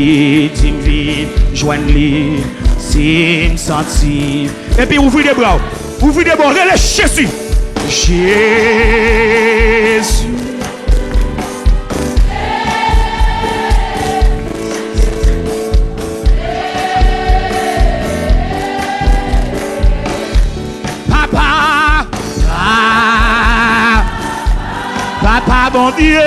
Li divine, joigne li, si me sentir. Et puis ouvrez les bras, relais Jésus. Jésus. Papa bondye.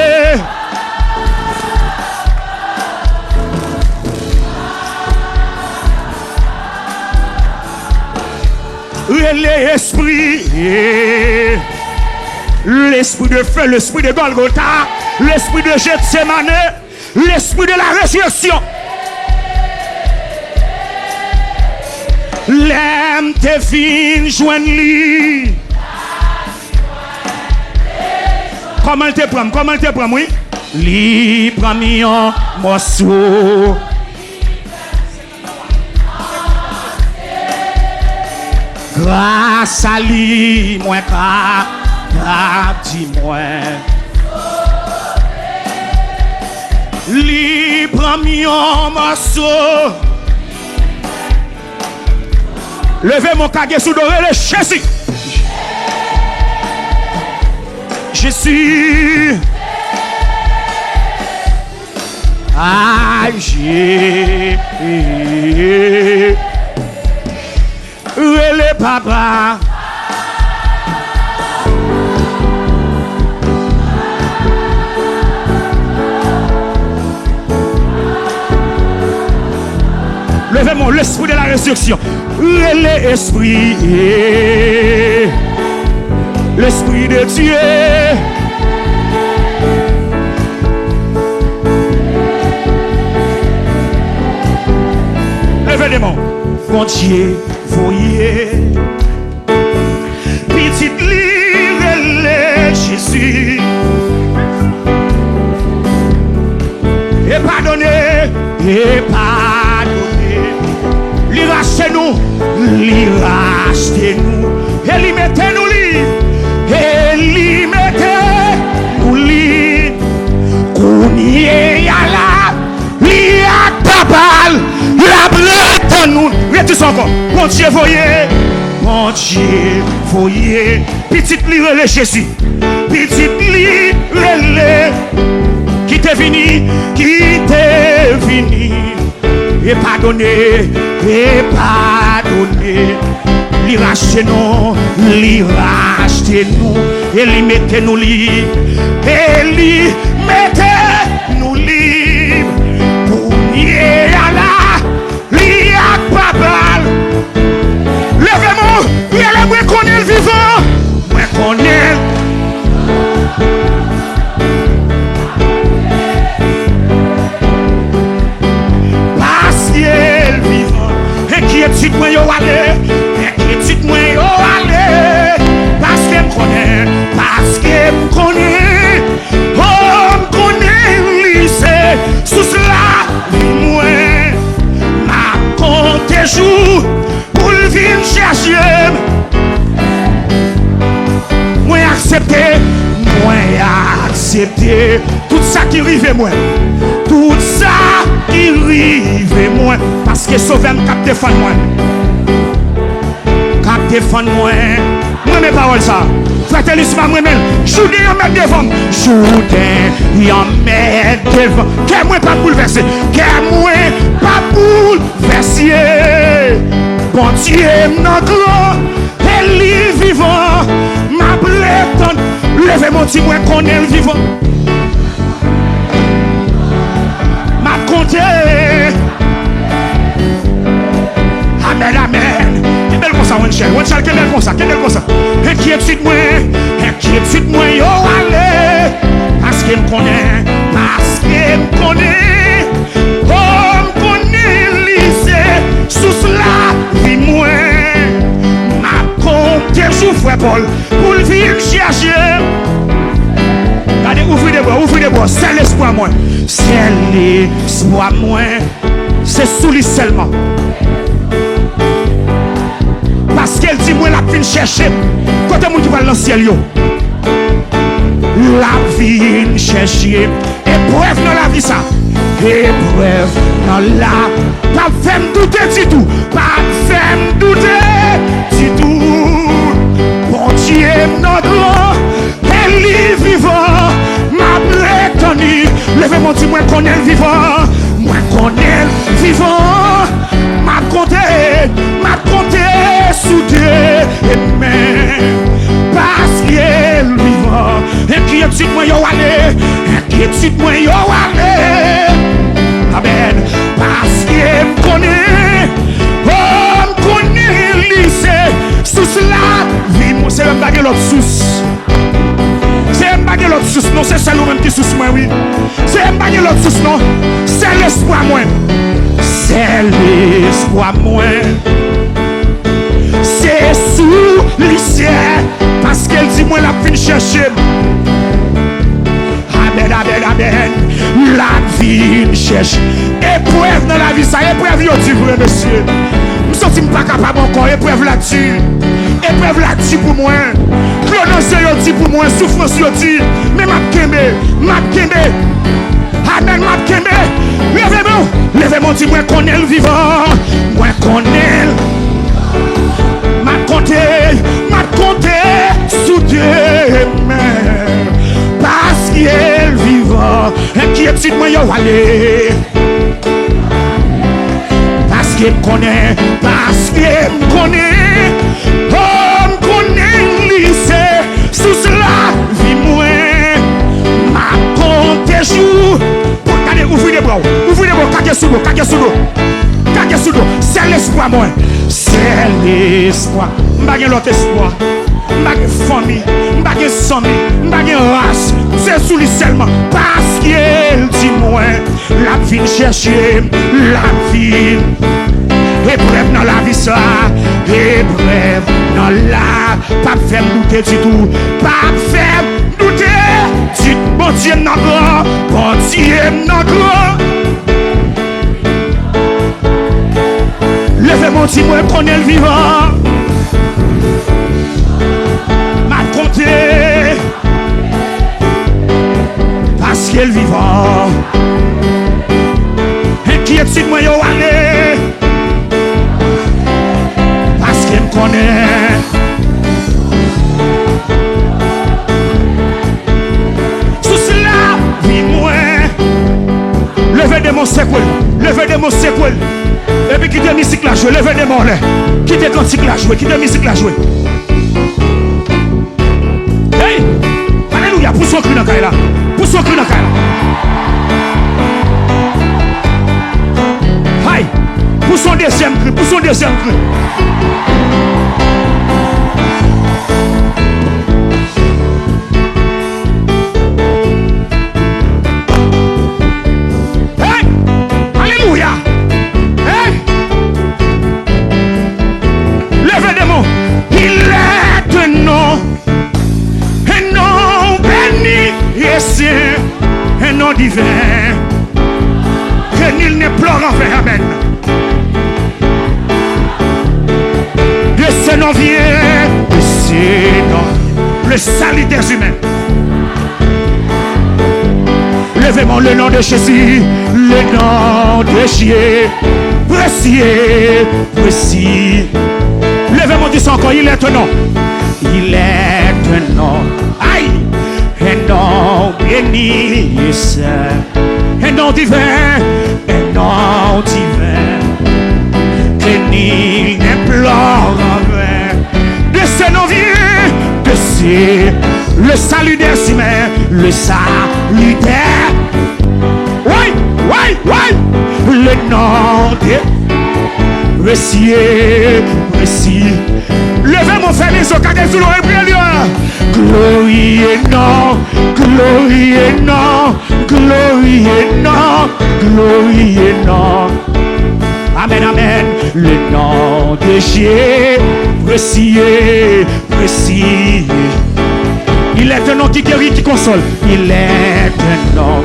L'esprit, l'esprit de feu, l'esprit de Golgotha, l'esprit de Gethsemane, l'esprit de la résurrection. L'aime te fin joindre. Comment te prends, oui? Li prend un morceau. Grâce à lui, moi capable, dis-moi. Li prend un morceau. Levez mon cagé sous doré le Jésus. Je suis âgé. Rele papa. Levez-moi l'esprit de la résurrection. Rele esprit. L'esprit de Dieu. Levez les mains. Bondye, voye. Pitit rele Jésus. Et pardonnez. Li rachetez nous. Et li mettez nous libre. Et li mettez nous libre. Kounye yala. Li ak papal. La blette nous. Restez encore. Bondye voye. Bondye voye. Pitit li rele Jésus. Pitit li rele. Qui t'est venu. Et pardonner. Li racheter nous, et li mettez nous libres, et li mettez nous libres. Pour nier à la, li ak papal. Levez-moi, moi connais le vivant, moi connais. Parce qu'il est vivant, et qui est moi yo aller. Dites-moi yo allez, parce que me connaît, oh me connaît lycée, sous cela moi, m'a compté jour pour le venir chercher, moi accepter tout ça qui arrive moi, tout ça qui arrive moi, parce que sauver me cap défendre moi. Défendre-moi, moi mes paroles ça. Fraternisme moi-même, Joudin en met devant. Joudin en met devant. Qu'est moi pas bouleversé, qu'est moi pas bouleversé. Bon Dieu notre et lui vivant. Ma blette, levez mon petit moi qu'on est le vivant. Ma compté. Amen, amen. Wenchel, quel est comme ça? Inquiétude moi, yo allez. Parce qu'il me connaît, oh me connaît, lycée, sous cela, vie moi. Ma compte, je frère Paul, pour le vivre chercher. Regardez, ouvrez les bois, c'est l'espoir moi. C'est sous lui seulement. Parce qu'elle dit moi la vie chercher côté moun qui va dans le ciel yo. La vie chercher épreuve dans la vie ça. épreuve dans la. Pas fait me douter du tout. Pas fait me douter du tout. Bon Dieu, notre elle est vivant. Ma prétendue. Levez-moi, dis-moi qu'on est vivant. Moi qu'on est vivant. Ma compté soudé. Et même parce qu'elle vivant. Inquiétude moi yo aller. Inquiétude moi yo aller. Amen. Parce qu'elle me connaît. Oh, me connaît lycée. Sous cela, vie moi c'est même pas l'autre source. C'est même pas l'autre source, non, c'est celle même qui source moi, oui. C'est même pas l'autre source, non. C'est l'espoir moi. C'est l'espoir moi. C'est sous lycée. Parce qu'elle dit moi la vie chercher. Amen, amen, amen. La vie cherche. Épreuve dans la vie, ça épreuve yo dit vrai monsieur. Je me sens pas capable encore, épreuve là-dessus. Épreuve là-dessus pour moi. Clonance yo dit pour moi, souffrance yo dit. Mais m'a kembe. Amen, m'a kembe. Levez-moi, dis-moi qu'on est le vivant. Moi qu'on est. M'a compté sous deux mains. Parce qu'il est vivant. Inquiétude moi yo aller. Parce qu'il me connaît. Oh, me connaît lycée. Sous cela, vie moi. Ma compte jour. Allez, ouvrez les bras. Kage sous l'eau. C'est l'espoir, moi. C'est l'espoir. M'bagé l'autre espoir. M'bagé famille. M'bagé famille. M'bagé race. C'est sous lui seulement. Parce qu'il dit, moi, la vie chercher. La vie. Épreuve dans la vie ça, épreuve dans la. Pas faire douter du tout, pas faire douter du bon Dieu notre, bon Dieu notre. Levez-moi, dis-moi qu'on est le vivant. M'a compté, parce qu'il est le vivant. Inquiétude moi yo aller. Qu'il me connaît. Sous cela, oui, moi. Levez de mon séquel. Et puis quittez musique la jouer. Levez de mon lait. Quittez cantique la jouer. Quittez musique la jouer. Hey! Alléluia. Pousse son cru dans la. Aïe! Pour son deuxième cri. Hey! Alléluia! Hey! Levez des mots. Il est un nom béni et saint, un nom divin, que nul ne pleure en vain. Amen. Ce nom vient, le salut des humains. Levez-moi le nom de Jésus, le nom de Jésus, précieux. Levez-moi du sang encore, il est un nom. Aïe, un nom béni, un nom divin, que nul n'implore en vain. De ce nom vient, le salut des humains, le salut des. Oui, le nom de précieux. Levez mon frère les occasions sous l'eau et glorie et non. Amen, amen. Le nom de Jésus, précieux. Il est un nom qui guérit, qui console. Il est un nom.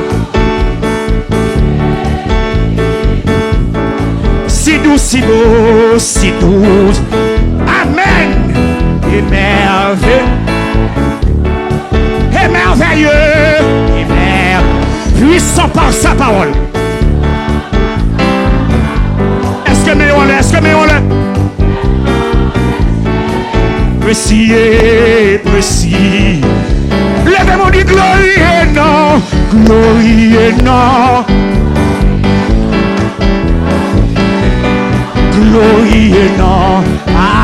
Si doux. Amen. Et merveilleux. Puissant par sa parole. précis, précis. Levez-moi, dit glorie et non, glorie et non. Glorie et non.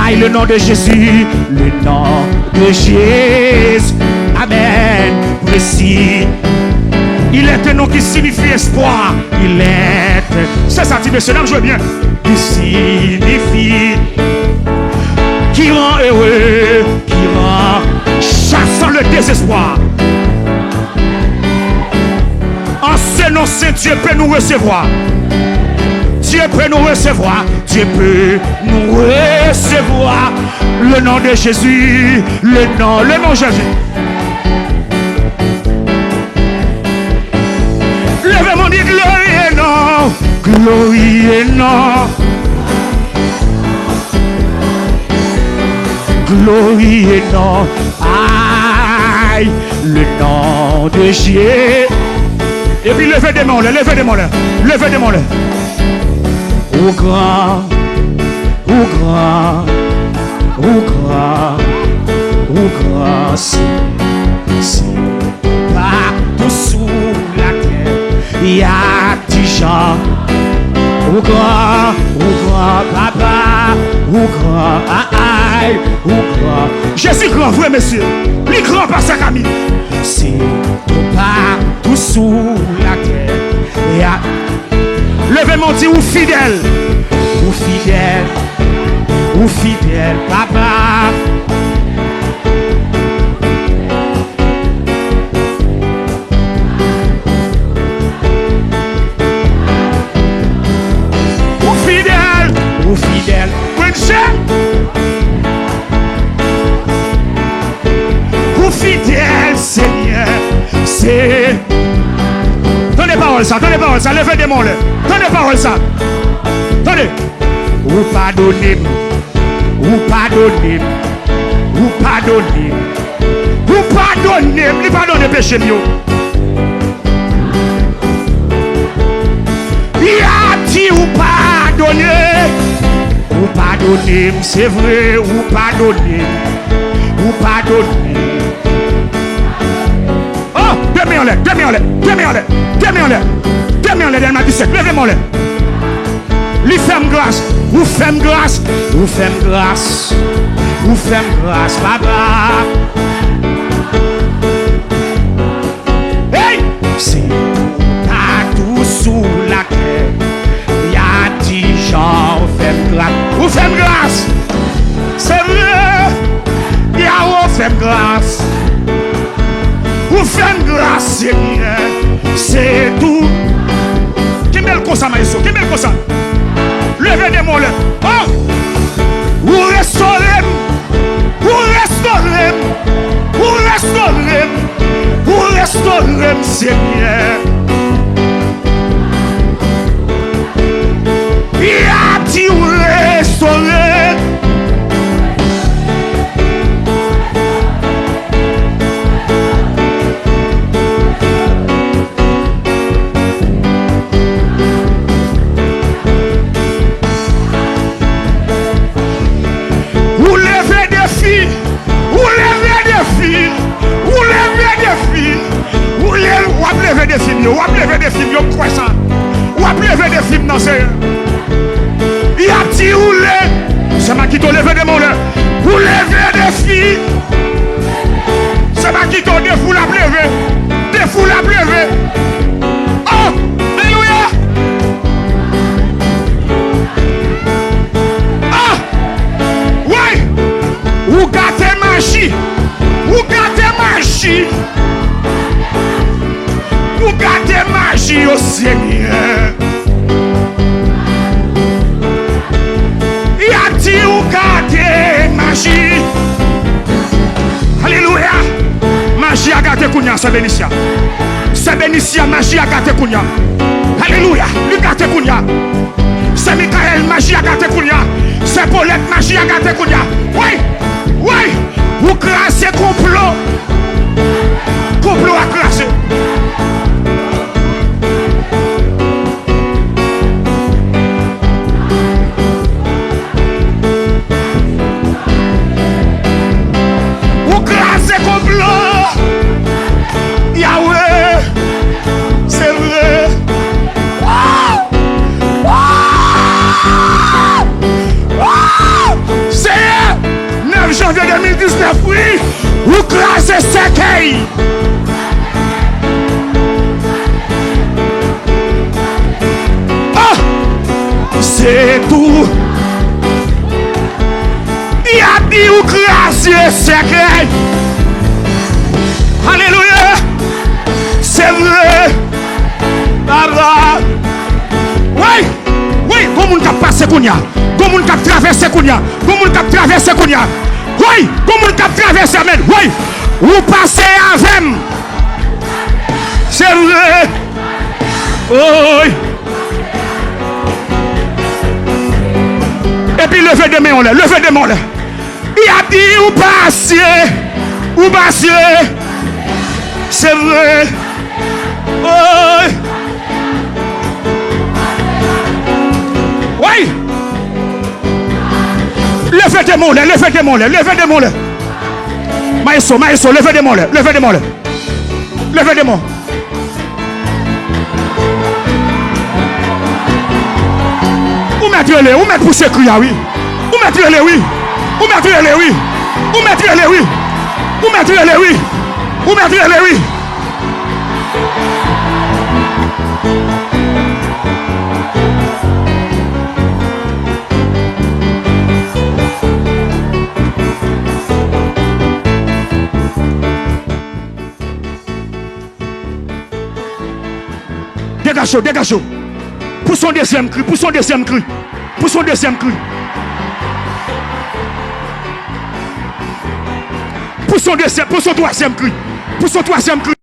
Aïe, le nom de Jésus, le nom de Jésus. Amen, précis. Il est un nom qui signifie espoir. Il est, c'est ça, tu me jouez bien. Il signifie qui rend heureux, qui rend chassant le désespoir. En ce nom, Saint Dieu peut nous recevoir. Dieu peut nous recevoir. Dieu peut nous recevoir. Le nom de Jésus, le nom Jésus. Levez-moi, dit glorie et non, glorie et non. Glorie et non. Aïe, le nom de Jésus. Et puis levez des mains là, levez des mains là, levez des mains là. Au grand, au grand, au grand, au grand, c'est partout sous la terre. Il y a des gens. Au grand papa, au grand, aïe, au grand. Jésus grand, vrai monsieur. Les grands par sa camille. C'est partout sous la terre. Et à levez mon dit ou fidèle, papa. Ou fidèle, ou fidèle, Seigneur, c'est. Donnez parole ça, levez des mains là. Donnez parole ça. Donnez. Ou pardonnez, ou pardonnez, ou pardonnez, ou pardonnez, lui pardonnez péché mieux. Il a dit ou pardonnez. Ou pardonnez, c'est vrai, ou pardonnez, ou pardonnez. Oh, demi en l'air, dans 17, levez-moi l'air. Lui fait grâce, ou fait grâce, ou fait grâce, ou fait grâce, papa. Hey, c'est partout sous la terre. Il y a 10 gens, fait grâce, ou fait grâce. C'est vrai, il y a ou fait grâce. Ou fait grâce, Seigneur, c'est tout. Qui met le constat, maïso? Qui met le constat? Levez des mots là. Oh! Ou restaurez, Seigneur. Il a dit ou restaurer. Ou lever des films, ou croissant. Ou lever des films dans ce. Il y a petit roulé. C'est ma qui t'a levé des mots là. Ou lever des filles. C'est ma qui t'a des fous la lever. Des fous la lever. Oh, alléluia. Ah, ouais. Ou gâter magie. Ou gâter magie. Ou gâter magie au Seigneur. Y a-t-il ou gâter magie? Alléluia. Magie a gâté Kounia, c'est bénitia. C'est bénitia, magie a gâté Kounia. Alléluia. Lui gâté Kounia. C'est Michael, magie a gâté Kounia. C'est Paulette, magie a gâté Kounia. Oui, oui. Vous crassez complot. Complot a crassé. c'est cercueil. Ah, c'est tout. Il a dit ou grâce cercueil. Alléluia. C'est vrai. Baba. Oui. Oui, comment on a passé Kounia? Comment on a traversé Kounia? Comment on a traversé Kounia? Oui, comment on a traversé Amen? Oui, vous passez avec. C'est vrai. Oui. Et puis levez des mains, on l'a. Levez des mains, on l'a. Il a dit vous passez. Vous passez. C'est vrai. Oui. Oui. Levez des mains, levez des mains, levez des mains. Maïso, levez des mains, levez des mains. Levez des mains. Où mettez-les, où mettez pour ce cri, oui. Où mettez-les, oui. Où mettez-les, oui. Où mettez-les, oui. Où mettez-les, oui. Où mettez-les, oui. Dégagez, dégagez. Pour son deuxième cri, pour son deuxième cri. Pour son deuxième cri. Pour son troisième cri. Pour son troisième cri.